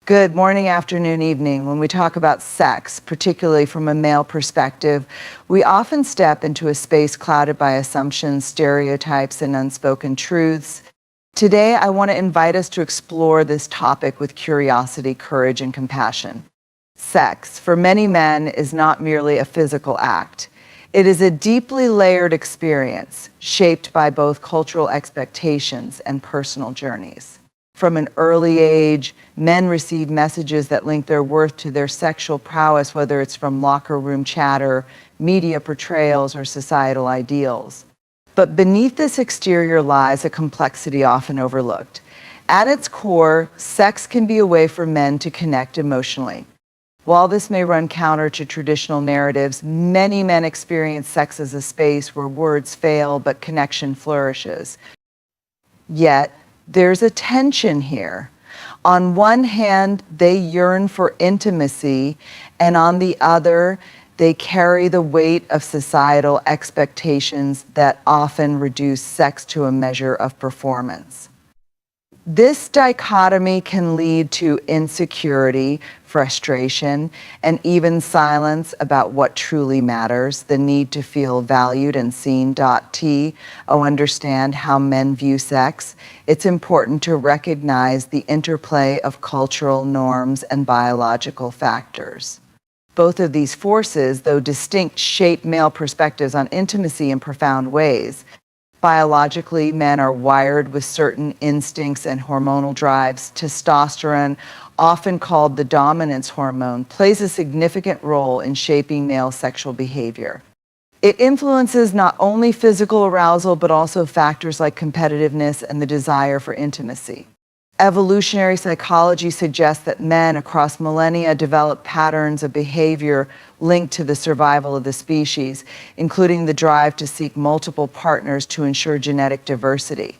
Good morning, afternoon, evening. When we talk about sex, particularly from a male perspective, we often step into a space clouded by assumptions, stereotypes, and unspoken truths. Today, I want to invite us to explore this topic with curiosity, courage, and compassion. Sex, for many men, is not merely a physical act. It is a deeply layered experience, shaped by both cultural expectations and personal journeys. From an early age, men receive messages that link their worth to their sexual prowess, whether it's from locker room chatter, media portrayals, or societal ideals. But beneath this exterior lies a complexity often overlooked. At its core, sex can be a way for men to connect emotionally. While this may run counter to traditional narratives, many men experience sex as a space where words fail but connection flourishes. Yet, there's a tension here. On one hand, they yearn for intimacy, and on the other, they carry the weight of societal expectations that often reduce sex to a measure of performance. This dichotomy can lead to insecurity, frustration, and even silence about what truly matters, the need to feel valued and seen. Understand how men view sex. It's important to recognize the interplay of cultural norms and biological factors. Both of these forces, though distinct, shape male perspectives on intimacy in profound ways. Biologically, men are wired with certain instincts and hormonal drives. Testosterone, often called the dominance hormone, plays a significant role in shaping male sexual behavior. It influences not only physical arousal, but also factors like competitiveness and the desire for intimacy. Evolutionary psychology suggests that men across millennia develop patterns of behavior linked to the survival of the species, including the drive to seek multiple partners to ensure genetic diversity.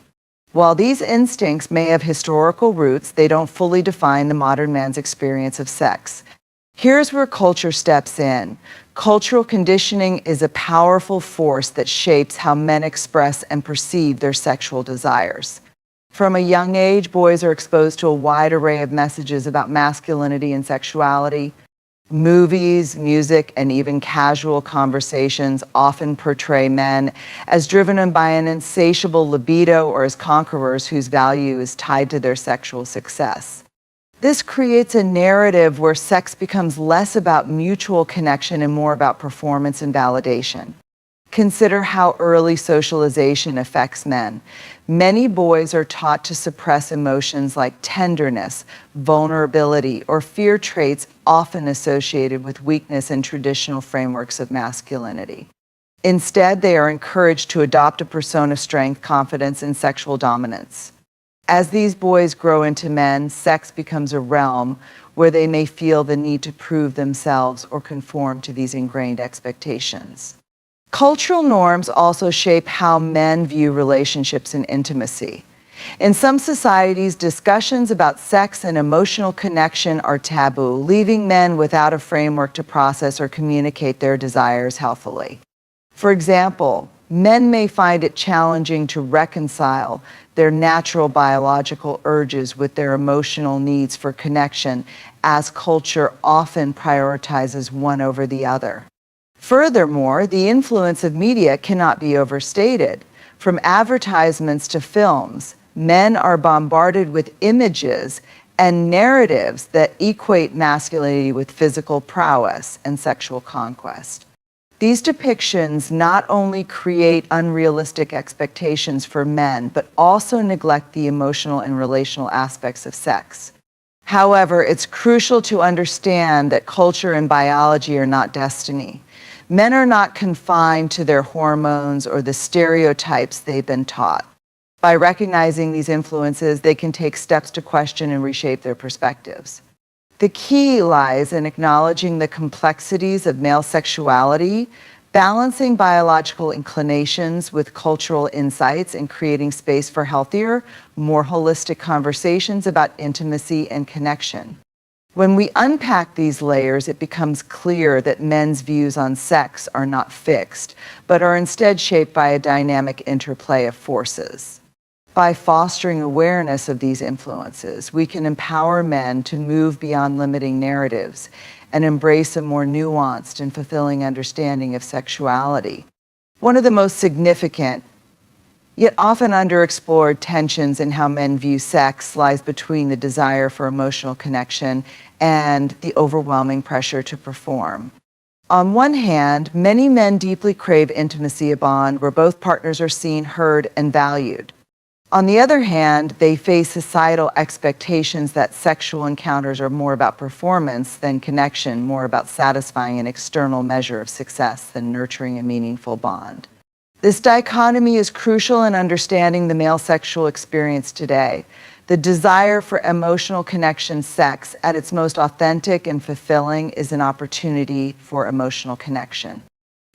While these instincts may have historical roots, they don't fully define the modern man's experience of sex. Here's where culture steps in. Cultural conditioning is a powerful force that shapes how men express and perceive their sexual desires. From a young age, boys are exposed to a wide array of messages about masculinity and sexuality. Movies, music, and even casual conversations often portray men as driven by an insatiable libido or as conquerors whose value is tied to their sexual success. This creates a narrative where sex becomes less about mutual connection and more about performance and validation. Consider how early socialization affects men. Many boys are taught to suppress emotions like tenderness, vulnerability, or fear, traits often associated with weakness in traditional frameworks of masculinity. Instead, they are encouraged to adopt a persona of strength, confidence, and sexual dominance. As these boys grow into men, sex becomes a realm where they may feel the need to prove themselves or conform to these ingrained expectations. Cultural norms also shape how men view relationships and intimacy. In some societies, discussions about sex and emotional connection are taboo, leaving men without a framework to process or communicate their desires healthily. For example, men may find it challenging to reconcile their natural biological urges with their emotional needs for connection, as culture often prioritizes one over the other. Furthermore, the influence of media cannot be overstated. From advertisements to films, men are bombarded with images and narratives that equate masculinity with physical prowess and sexual conquest. These depictions not only create unrealistic expectations for men, but also neglect the emotional and relational aspects of sex. However, it's crucial to understand that culture and biology are not destiny. Men are not confined to their hormones or the stereotypes they've been taught. By recognizing these influences, they can take steps to question and reshape their perspectives. The key lies in acknowledging the complexities of male sexuality, balancing biological inclinations with cultural insights, and creating space for healthier, more holistic conversations about intimacy and connection. When we unpack these layers, it becomes clear that men's views on sex are not fixed, but are instead shaped by a dynamic interplay of forces. By fostering awareness of these influences, we can empower men to move beyond limiting narratives and embrace a more nuanced and fulfilling understanding of sexuality. One of the most significant, yet often underexplored tensions in how men view sex lies between the desire for emotional connection and the overwhelming pressure to perform. On one hand, many men deeply crave intimacy, a bond where both partners are seen, heard, and valued. On the other hand, they face societal expectations that sexual encounters are more about performance than connection, more about satisfying an external measure of success than nurturing a meaningful bond. This dichotomy is crucial in understanding the male sexual experience today. The desire for emotional connection, sex, at its most authentic and fulfilling, is an opportunity for emotional connection.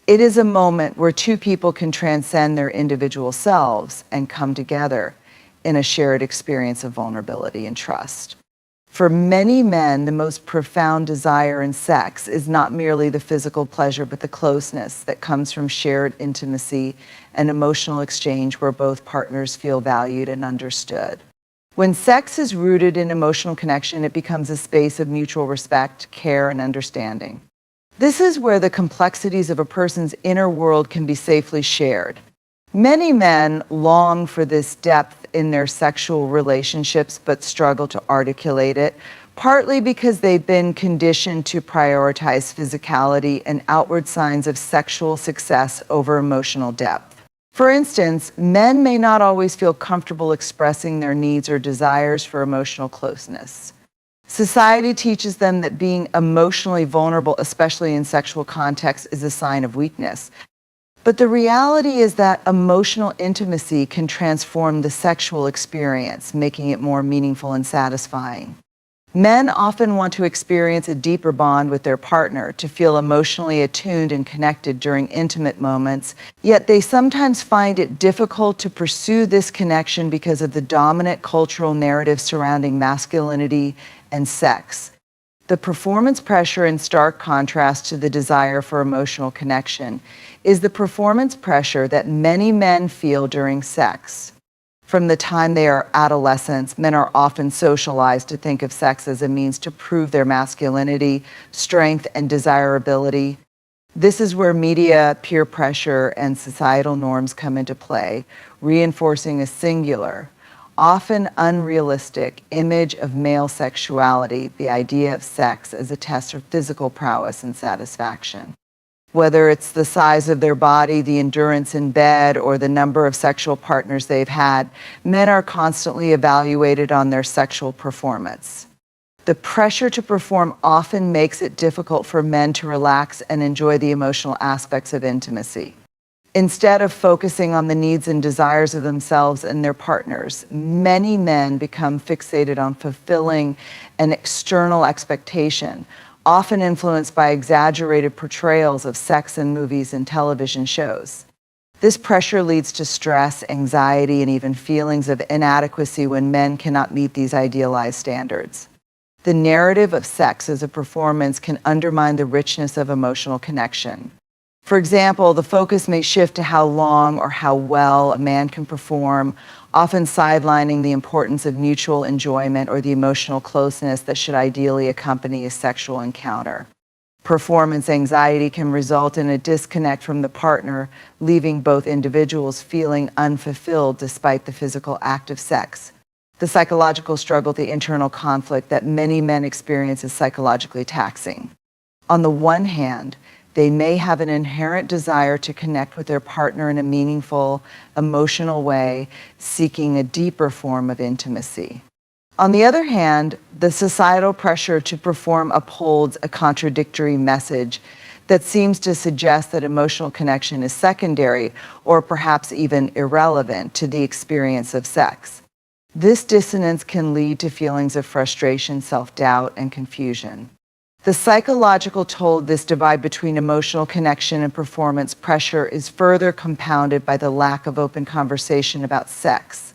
It is a moment where two people can transcend their individual selves and come together in a shared experience of vulnerability and trust. For many men, the most profound desire in sex is not merely the physical pleasure, but the closeness that comes from shared intimacy and emotional exchange where both partners feel valued and understood. When sex is rooted in emotional connection, it becomes a space of mutual respect, care, and understanding. This is where the complexities of a person's inner world can be safely shared. Many men long for this depth in their sexual relationships but struggle to articulate it, partly because they've been conditioned to prioritize physicality and outward signs of sexual success over emotional depth. For instance, men may not always feel comfortable expressing their needs or desires for emotional closeness. Society teaches them that being emotionally vulnerable, especially in sexual contexts, is a sign of weakness. But the reality is that emotional intimacy can transform the sexual experience, making it more meaningful and satisfying. Men often want to experience a deeper bond with their partner, to feel emotionally attuned and connected during intimate moments, yet they sometimes find it difficult to pursue this connection because of the dominant cultural narrative surrounding masculinity and sex. The performance pressure, in stark contrast to the desire for emotional connection, is the performance pressure that many men feel during sex. From the time they are adolescents, men are often socialized to think of sex as a means to prove their masculinity, strength, and desirability. This is where media, peer pressure, and societal norms come into play, reinforcing a singular, often unrealistic image of male sexuality, the idea of sex as a test of physical prowess and satisfaction. Whether it's the size of their body, the endurance in bed, or the number of sexual partners they've had, men are constantly evaluated on their sexual performance. The pressure to perform often makes it difficult for men to relax and enjoy the emotional aspects of intimacy. Instead of focusing on the needs and desires of themselves and their partners, many men become fixated on fulfilling an external expectation, often influenced by exaggerated portrayals of sex in movies and television shows. This pressure leads to stress, anxiety, and even feelings of inadequacy when men cannot meet these idealized standards. The narrative of sex as a performance can undermine the richness of emotional connection. For example, the focus may shift to how long or how well a man can perform, often sidelining the importance of mutual enjoyment or the emotional closeness that should ideally accompany a sexual encounter. Performance anxiety can result in a disconnect from the partner, leaving both individuals feeling unfulfilled despite the physical act of sex. The psychological struggle, the internal conflict that many men experience is psychologically taxing. On the one hand, they may have an inherent desire to connect with their partner in a meaningful, emotional way, seeking a deeper form of intimacy. On the other hand, the societal pressure to perform upholds a contradictory message that seems to suggest that emotional connection is secondary or perhaps even irrelevant to the experience of sex. This dissonance can lead to feelings of frustration, self-doubt, and confusion. The psychological toll of this divide between emotional connection and performance pressure is further compounded by the lack of open conversation about sex.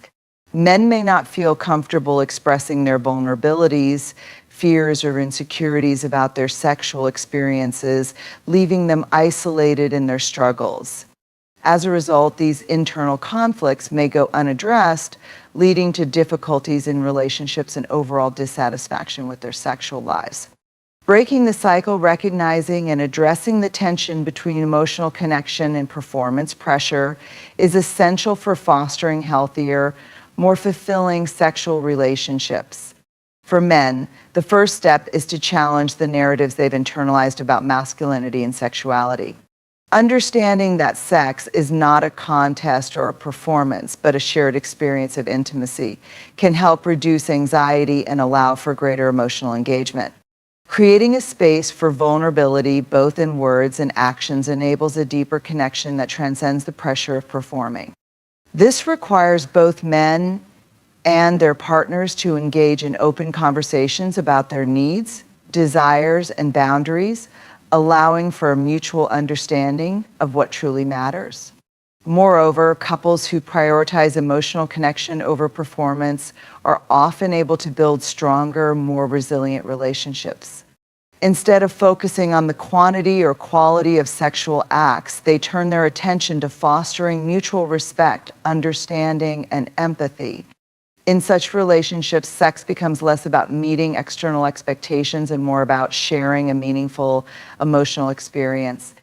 Men may not feel comfortable expressing their vulnerabilities, fears, or insecurities about their sexual experiences, leaving them isolated in their struggles. As a result, these internal conflicts may go unaddressed, leading to difficulties in relationships and overall dissatisfaction with their sexual lives. Breaking the cycle, recognizing and addressing the tension between emotional connection and performance pressure is essential for fostering healthier, more fulfilling sexual relationships. For men, the first step is to challenge the narratives they've internalized about masculinity and sexuality. Understanding that sex is not a contest or a performance, but a shared experience of intimacy, can help reduce anxiety and allow for greater emotional engagement. Creating a space for vulnerability, both in words and actions, enables a deeper connection that transcends the pressure of performing. This requires both men and their partners to engage in open conversations about their needs, desires, and boundaries, allowing for a mutual understanding of what truly matters. Moreover, couples who prioritize emotional connection over performance are often able to build stronger, more resilient relationships. Instead of focusing on the quantity or quality of sexual acts, they turn their attention to fostering mutual respect, understanding, and empathy. In such relationships, sex becomes less about meeting external expectations and more about sharing a meaningful emotional experience.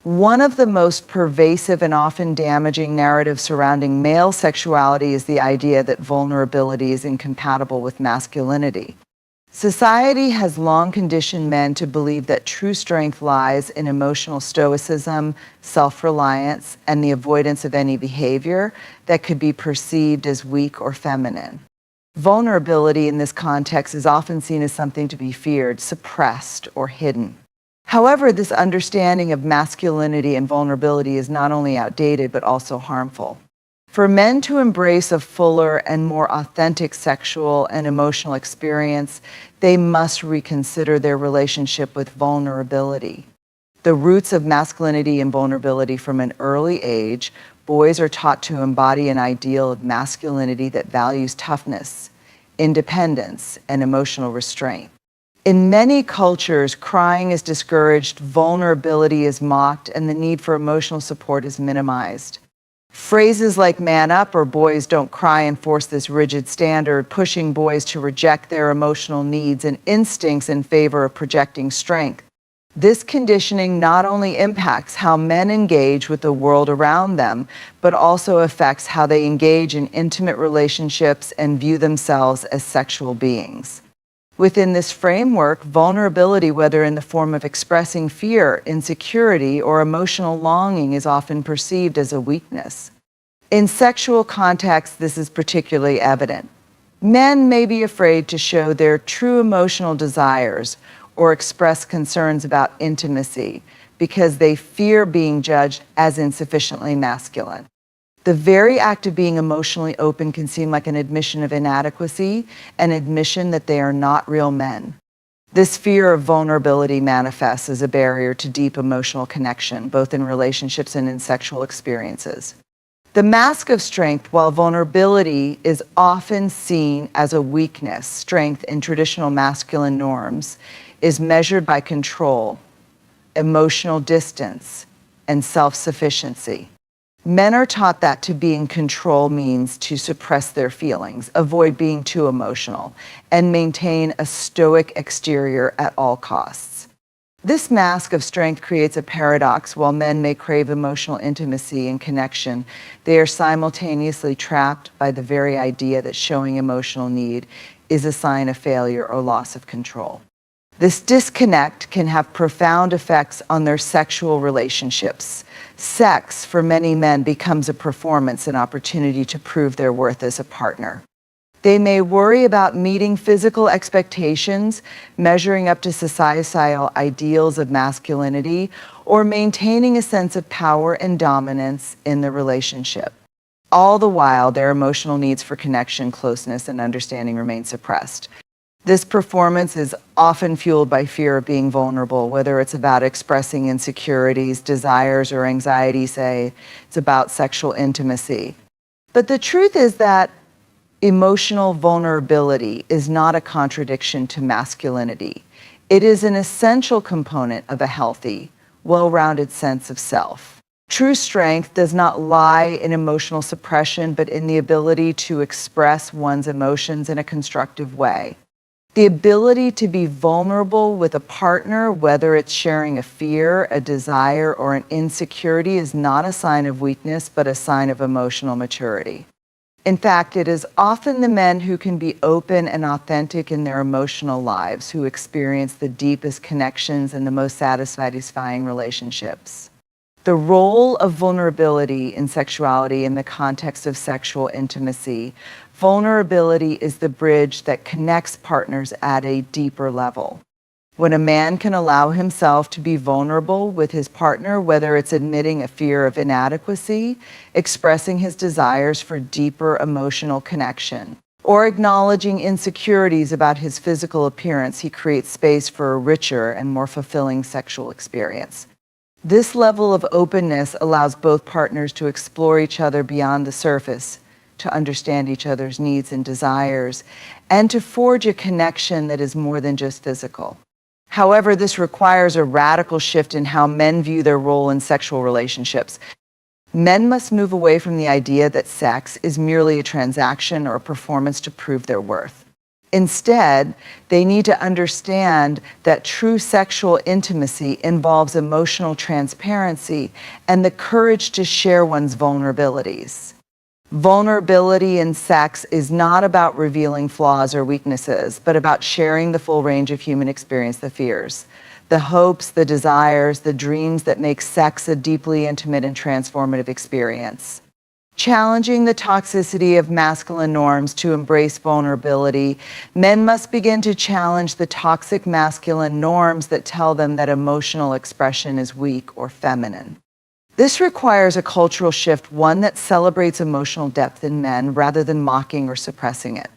One of the most pervasive and often damaging narratives surrounding male sexuality is the idea that vulnerability is incompatible with masculinity. Society has long conditioned men to believe that true strength lies in emotional stoicism, self-reliance, and the avoidance of any behavior that could be perceived as weak or feminine. Vulnerability in this context is often seen as something to be feared, suppressed, or hidden. However, this understanding of masculinity and vulnerability is not only outdated, but also harmful. For men to embrace a fuller and more authentic sexual and emotional experience, they must reconsider their relationship with vulnerability. The roots of masculinity and vulnerability from an early age, boys are taught to embody an ideal of masculinity that values toughness, independence, and emotional restraint. In many cultures, crying is discouraged, vulnerability is mocked, and the need for emotional support is minimized. Phrases like "man up" or "boys don't cry" enforce this rigid standard, pushing boys to reject their emotional needs and instincts in favor of projecting strength. This conditioning not only impacts how men engage with the world around them, but also affects how they engage in intimate relationships and view themselves as sexual beings. Within this framework, vulnerability, whether in the form of expressing fear, insecurity, or emotional longing, is often perceived as a weakness. In sexual contexts, this is particularly evident. Men may be afraid to show their true emotional desires or express concerns about intimacy because they fear being judged as insufficiently masculine. The very act of being emotionally open can seem like an admission of inadequacy, an admission that they are not real men. This fear of vulnerability manifests as a barrier to deep emotional connection, both in relationships and in sexual experiences. The mask of strength, while vulnerability is often seen as a weakness, strength in traditional masculine norms is measured by control, emotional distance, and self-sufficiency. Men are taught that to be in control means to suppress their feelings, avoid being too emotional, and maintain a stoic exterior at all costs. This mask of strength creates a paradox. While men may crave emotional intimacy and connection, they are simultaneously trapped by the very idea that showing emotional need is a sign of failure or loss of control. This disconnect can have profound effects on their sexual relationships. Sex, for many men, becomes a performance, an opportunity to prove their worth as a partner. They may worry about meeting physical expectations, measuring up to societal ideals of masculinity, or maintaining a sense of power and dominance in the relationship. All the while, their emotional needs for connection, closeness, and understanding remain suppressed. This performance is often fueled by fear of being vulnerable, whether it's about expressing insecurities, desires, or anxiety, say it's about sexual intimacy. But the truth is that emotional vulnerability is not a contradiction to masculinity. It is an essential component of a healthy, well-rounded sense of self. True strength does not lie in emotional suppression, but in the ability to express one's emotions in a constructive way. The ability to be vulnerable with a partner, whether it's sharing a fear, a desire, or an insecurity, is not a sign of weakness, but a sign of emotional maturity. In fact, it is often the men who can be open and authentic in their emotional lives who experience the deepest connections and the most satisfying relationships. The role of vulnerability in sexuality in the context of sexual intimacy. Vulnerability is the bridge that connects partners at a deeper level. When a man can allow himself to be vulnerable with his partner, whether it's admitting a fear of inadequacy, expressing his desires for deeper emotional connection, or acknowledging insecurities about his physical appearance, he creates space for a richer and more fulfilling sexual experience. This level of openness allows both partners to explore each other beyond the surface, to understand each other's needs and desires, and to forge a connection that is more than just physical. However, this requires a radical shift in how men view their role in sexual relationships. Men must move away from the idea that sex is merely a transaction or a performance to prove their worth. Instead, they need to understand that true sexual intimacy involves emotional transparency and the courage to share one's vulnerabilities. Vulnerability in sex is not about revealing flaws or weaknesses, but about sharing the full range of human experience, the fears, the hopes, the desires, the dreams that make sex a deeply intimate and transformative experience. Challenging the toxicity of masculine norms to embrace vulnerability, men must begin to challenge the toxic masculine norms that tell them that emotional expression is weak or feminine. This requires a cultural shift, one that celebrates emotional depth in men rather than mocking or suppressing it.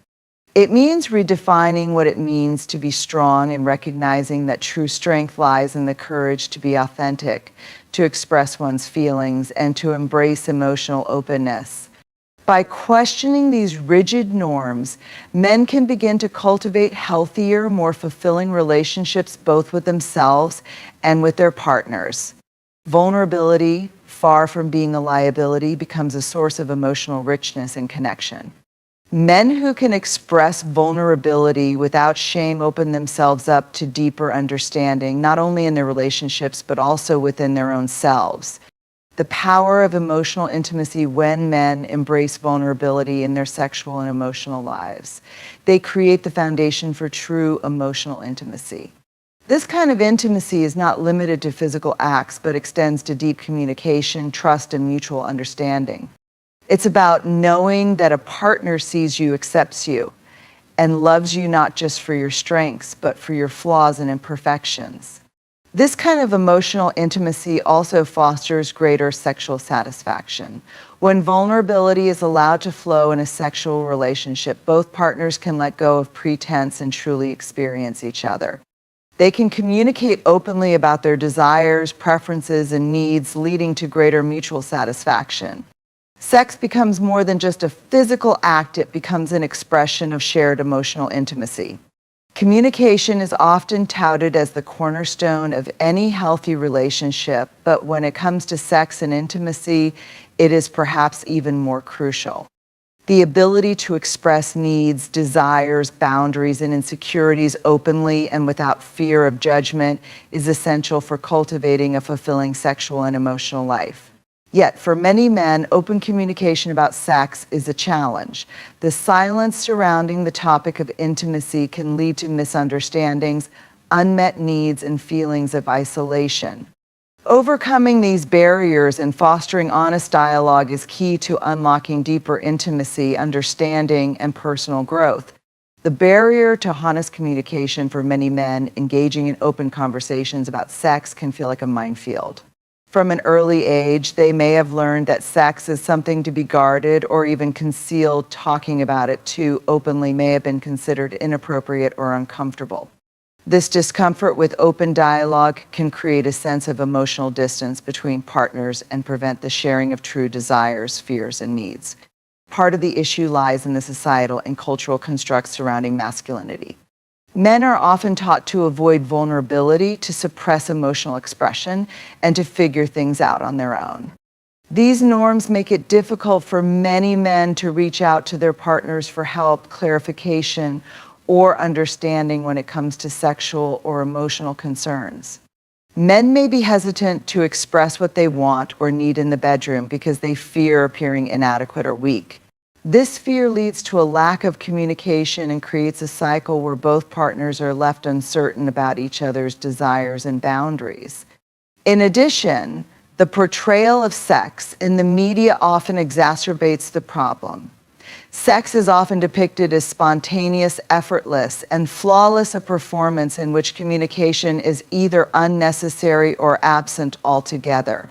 It means redefining what it means to be strong and recognizing that true strength lies in the courage to be authentic, to express one's feelings, and to embrace emotional openness. By questioning these rigid norms, men can begin to cultivate healthier, more fulfilling relationships both with themselves and with their partners. Vulnerability, far from being a liability, becomes a source of emotional richness and connection. Men who can express vulnerability without shame open themselves up to deeper understanding, not only in their relationships, but also within their own selves. The power of emotional intimacy when men embrace vulnerability in their sexual and emotional lives. They create the foundation for true emotional intimacy. This kind of intimacy is not limited to physical acts, but extends to deep communication, trust, and mutual understanding. It's about knowing that a partner sees you, accepts you, and loves you not just for your strengths, but for your flaws and imperfections. This kind of emotional intimacy also fosters greater sexual satisfaction. When vulnerability is allowed to flow in a sexual relationship, both partners can let go of pretense and truly experience each other. They can communicate openly about their desires, preferences, and needs, leading to greater mutual satisfaction. Sex becomes more than just a physical act, it becomes an expression of shared emotional intimacy. Communication is often touted as the cornerstone of any healthy relationship, but when it comes to sex and intimacy, it is perhaps even more crucial. The ability to express needs, desires, boundaries, and insecurities openly and without fear of judgment is essential for cultivating a fulfilling sexual and emotional life. Yet, for many men, open communication about sex is a challenge. The silence surrounding the topic of intimacy can lead to misunderstandings, unmet needs, and feelings of isolation. Overcoming these barriers and fostering honest dialogue is key to unlocking deeper intimacy, understanding, and personal growth. The barrier to honest communication for many men engaging in open conversations about sex can feel like a minefield. From an early age, they may have learned that sex is something to be guarded or even concealed. Talking about it too openly may have been considered inappropriate or uncomfortable. This discomfort with open dialogue can create a sense of emotional distance between partners and prevent the sharing of true desires, fears, and needs. Part of the issue lies in the societal and cultural constructs surrounding masculinity. Men are often taught to avoid vulnerability, to suppress emotional expression, and to figure things out on their own. These norms make it difficult for many men to reach out to their partners for help, clarification, or understanding when it comes to sexual or emotional concerns. Men may be hesitant to express what they want or need in the bedroom because they fear appearing inadequate or weak. This fear leads to a lack of communication and creates a cycle where both partners are left uncertain about each other's desires and boundaries. In addition, the portrayal of sex in the media often exacerbates the problem. Sex is often depicted as spontaneous, effortless, and flawless a performance in which communication is either unnecessary or absent altogether.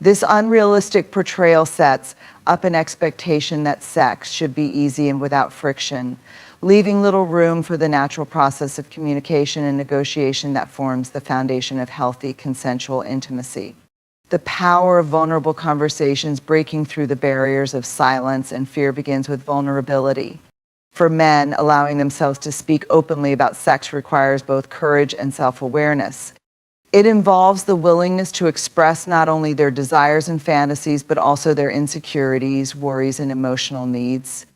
This unrealistic portrayal sets up an expectation that sex should be easy and without friction, leaving little room for the natural process of communication and negotiation that forms the foundation of healthy, consensual intimacy. The power of vulnerable conversations breaking through the barriers of silence and fear begins with vulnerability. For men, allowing themselves to speak openly about sex requires both courage and self-awareness. It involves the willingness to express not only their desires and fantasies, but also their insecurities, worries, and emotional needs.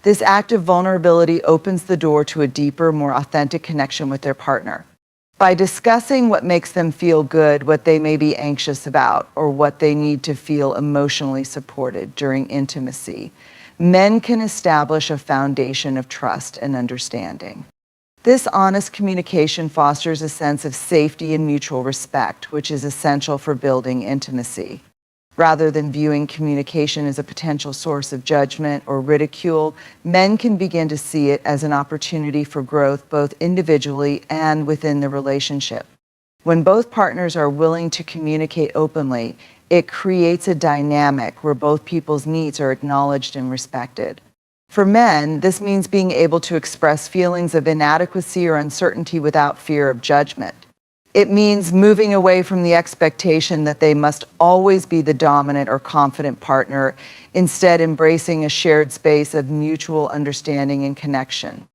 This act of vulnerability opens the door to a deeper, more authentic connection with their partner. By discussing what makes them feel good, what they may be anxious about, or what they need to feel emotionally supported during intimacy, men can establish a foundation of trust and understanding. This honest communication fosters a sense of safety and mutual respect, which is essential for building intimacy. Rather than viewing communication as a potential source of judgment or ridicule, men can begin to see it as an opportunity for growth both individually and within the relationship. When both partners are willing to communicate openly, it creates a dynamic where both people's needs are acknowledged and respected. For men, this means being able to express feelings of inadequacy or uncertainty without fear of judgment. It means moving away from the expectation that they must always be the dominant or confident partner, instead embracing a shared space of mutual understanding and connection.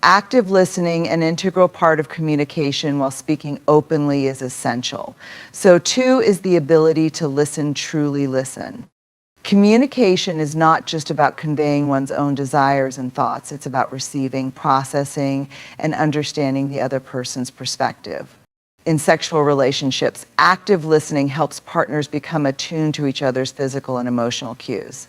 Active listening, an integral part of communication while speaking openly, is essential. So too is the ability to listen, truly listen. Communication is not just about conveying one's own desires and thoughts. It's about receiving, processing, and understanding the other person's perspective. In sexual relationships, active listening helps partners become attuned to each other's physical and emotional cues.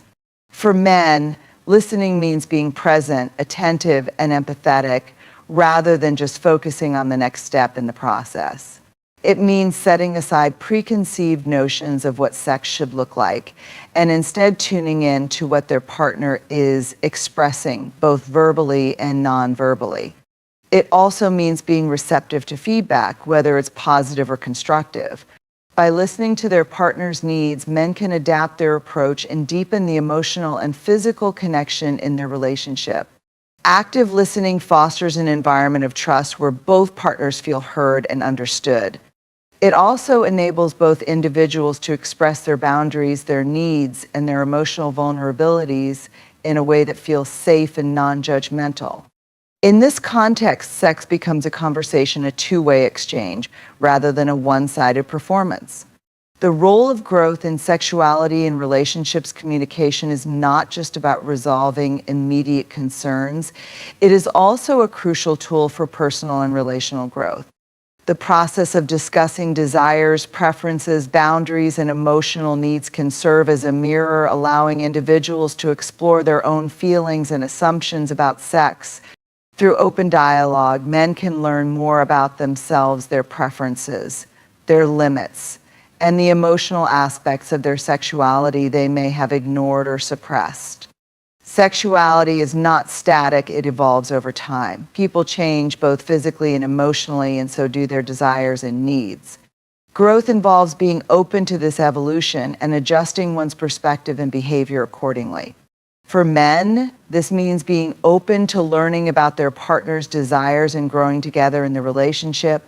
For men, listening means being present, attentive, and empathetic, rather than just focusing on the next step in the process. It means setting aside preconceived notions of what sex should look like, and instead tuning in to what their partner is expressing, both verbally and non-verbally. It also means being receptive to feedback, whether it's positive or constructive. By listening to their partner's needs, men can adapt their approach and deepen the emotional and physical connection in their relationship. Active listening fosters an environment of trust where both partners feel heard and understood. It also enables both individuals to express their boundaries, their needs, and their emotional vulnerabilities in a way that feels safe and non-judgmental. In this context, sex becomes a conversation, a two-way exchange, rather than a one-sided performance. The role of growth in sexuality and relationships communication is not just about resolving immediate concerns. It is also a crucial tool for personal and relational growth. The process of discussing desires, preferences, boundaries, and emotional needs can serve as a mirror, allowing individuals to explore their own feelings and assumptions about sex. Through open dialogue, men can learn more about themselves, their preferences, their limits, and the emotional aspects of their sexuality they may have ignored or suppressed. Sexuality is not static, it evolves over time. People change both physically and emotionally, and so do their desires and needs. Growth involves being open to this evolution and adjusting one's perspective and behavior accordingly. For men, this means being open to learning about their partner's desires and growing together in the relationship.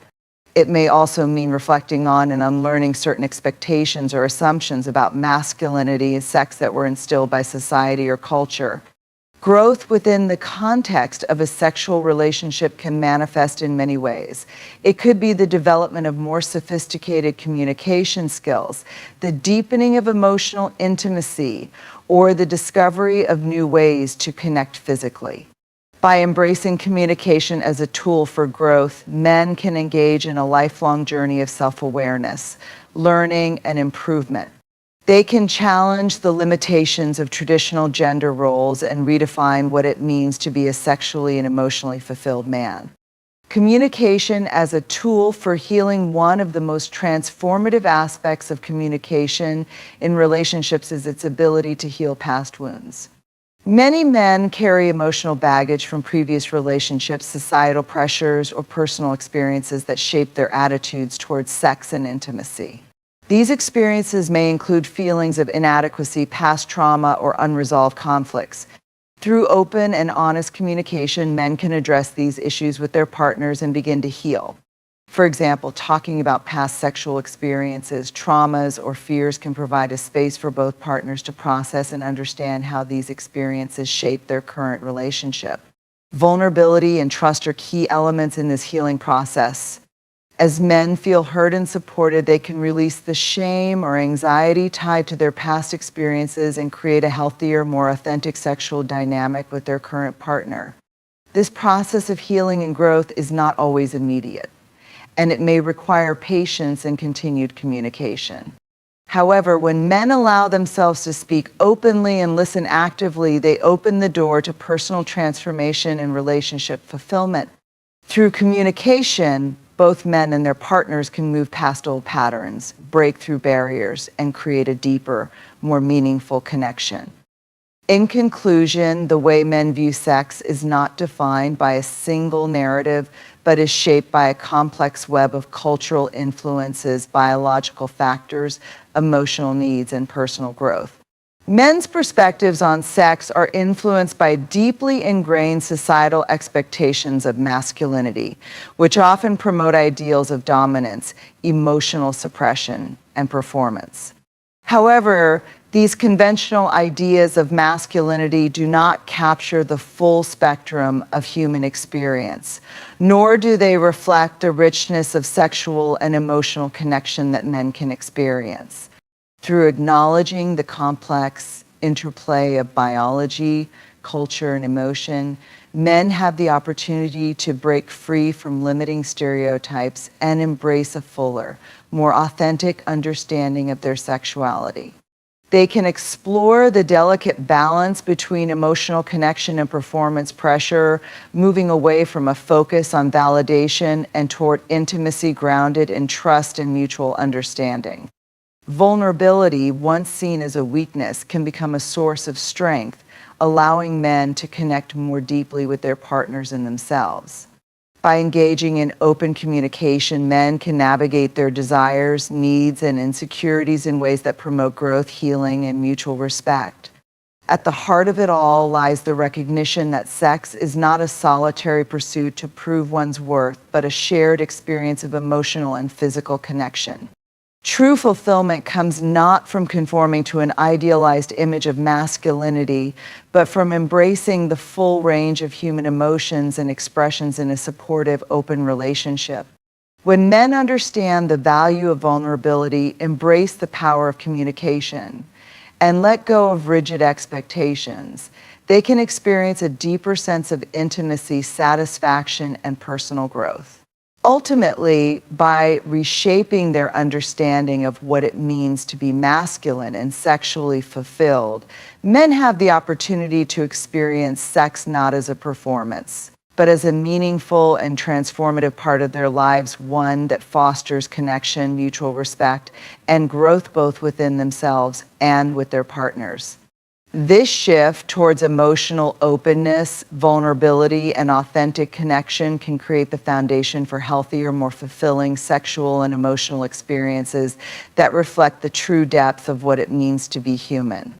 It may also mean reflecting on and unlearning certain expectations or assumptions about masculinity and sex that were instilled by society or culture. Growth within the context of a sexual relationship can manifest in many ways. It could be the development of more sophisticated communication skills, the deepening of emotional intimacy, or the discovery of new ways to connect physically. By embracing communication as a tool for growth, men can engage in a lifelong journey of self-awareness, learning, and improvement. They can challenge the limitations of traditional gender roles and redefine what it means to be a sexually and emotionally fulfilled man. Communication as a tool for healing. One of the most transformative aspects of communication in relationships is its ability to heal past wounds. Many men carry emotional baggage from previous relationships, societal pressures, or personal experiences that shape their attitudes towards sex and intimacy. These experiences may include feelings of inadequacy, past trauma, or unresolved conflicts. Through open and honest communication, men can address these issues with their partners and begin to heal. For example, talking about past sexual experiences, traumas, or fears can provide a space for both partners to process and understand how these experiences shape their current relationship. Vulnerability and trust are key elements in this healing process. As men feel heard and supported, they can release the shame or anxiety tied to their past experiences and create a healthier, more authentic sexual dynamic with their current partner. This process of healing and growth is not always immediate, and it may require patience and continued communication. However, when men allow themselves to speak openly and listen actively, they open the door to personal transformation and relationship fulfillment. Through communication, both men and their partners can move past old patterns, break through barriers, and create a deeper, more meaningful connection. In conclusion, the way men view sex is not defined by a single narrative, but is shaped by a complex web of cultural influences, biological factors, emotional needs, and personal growth. Men's perspectives on sex are influenced by deeply ingrained societal expectations of masculinity, which often promote ideals of dominance, emotional suppression, and performance. However, these conventional ideas of masculinity do not capture the full spectrum of human experience, nor do they reflect the richness of sexual and emotional connection that men can experience. Through acknowledging the complex interplay of biology, culture, and emotion, men have the opportunity to break free from limiting stereotypes and embrace a fuller, more authentic understanding of their sexuality. They can explore the delicate balance between emotional connection and performance pressure, moving away from a focus on validation and toward intimacy grounded in trust and mutual understanding. Vulnerability, once seen as a weakness, can become a source of strength, allowing men to connect more deeply with their partners and themselves. By engaging in open communication, men can navigate their desires, needs, and insecurities in ways that promote growth, healing, and mutual respect. At the heart of it all lies the recognition that sex is not a solitary pursuit to prove one's worth, but a shared experience of emotional and physical connection. True fulfillment comes not from conforming to an idealized image of masculinity, but from embracing the full range of human emotions and expressions in a supportive, open relationship. When men understand the value of vulnerability, embrace the power of communication, and let go of rigid expectations, they can experience a deeper sense of intimacy, satisfaction, and personal growth. Ultimately, by reshaping their understanding of what it means to be masculine and sexually fulfilled, men have the opportunity to experience sex not as a performance, but as a meaningful and transformative part of their lives, one that fosters connection, mutual respect, and growth both within themselves and with their partners. This shift towards emotional openness, vulnerability, and authentic connection can create the foundation for healthier, more fulfilling sexual and emotional experiences that reflect the true depth of what it means to be human.